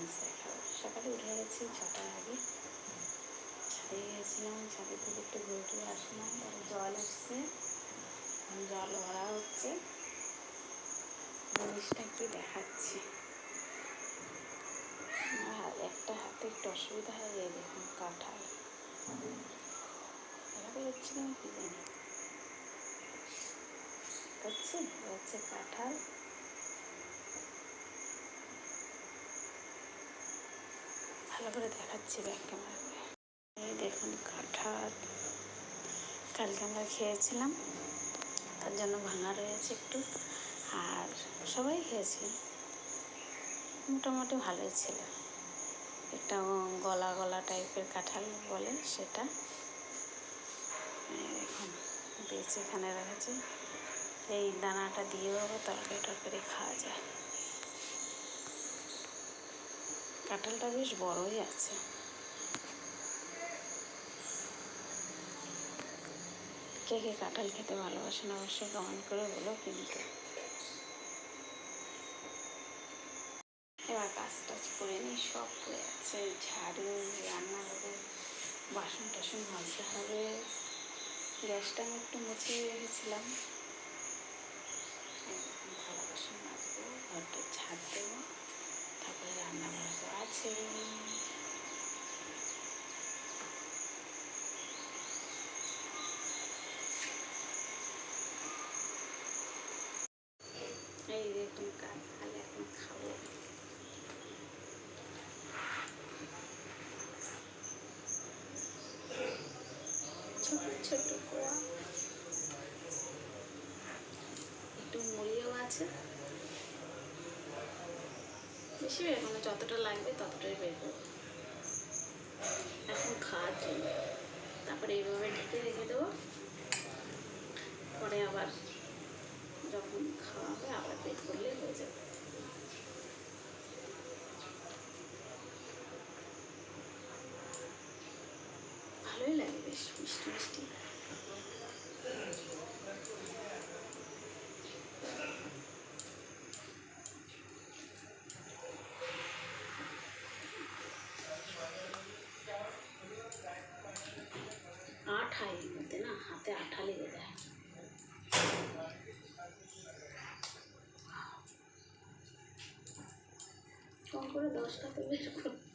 জিনিস দেখাবো। সকালে উঠে গেছি 6টার আগে, ছাদে গিয়েছিলাম, ছাদে থেকে একটু ঘুরে টুরে আসলাম। তারপর জল এসছে, জল ভরা হচ্ছে। জিনিসটা কি দেখাচ্ছি, আর একটা হাতে একটু অসুবিধা হয়। এই দেখুন কাঁঠাল এভাবে হচ্ছে না, কি জানি হচ্ছে কাঁঠাল। ভালো করে দেখাচ্ছি ব্যাক ক্যামেরা করে। এই দেখুন কাঁঠাল, কালকে আমরা খেয়েছিলাম, তার জন্য ভাঙা রয়েছে একটু, আর সবাই খেয়েছি, মোটামুটি ভালোই ছিল। একটা গলা গলা টাইপের কাঁঠাল বলে সেটা। এখন বেশ এখানে রেখেছে, এই দানাটা দিয়েও তরকারি টরকারি খাওয়া যায়। কাঁঠালটা বেশ বড়ই আছে। কে কে কাঁঠাল খেতে ভালোবাসেন অবশ্যই কমেন্ট করে বলো। কিন্তু এবার কাজ টাজ করে নিই, সব পড়ে আছে, ঝাড়ু, রান্নাঘরে বাসন টাসন মাজতে হবে। গ্যাসটা আমি একটু মুছে রেখেছিলাম, থালা বাসন মাজবো, ঘরটা ঝাড় দেবো, তারপরে রান্নাঘর তো আছে। এই দেখুন কাঁঠাল এখন খাবো। ছোট ছোট কোয়া, একটু মুড়িও আছে, বেশি বের করবো, যতটা লাগবে ততটাই বের করবো এখন খাওয়ার জন্য। তারপরে এইভাবে ঢেকে রেখে দেবো, পরে আবার যখন খাওয়া হবে আবার বের করলে হয়ে যাবে। ভালোই লাগে, বেশ মিষ্টি মিষ্টি। আঠা এর মধ্যে না, হাতে আঠা লেগে যায়। কম করে 10টা তো বের করতে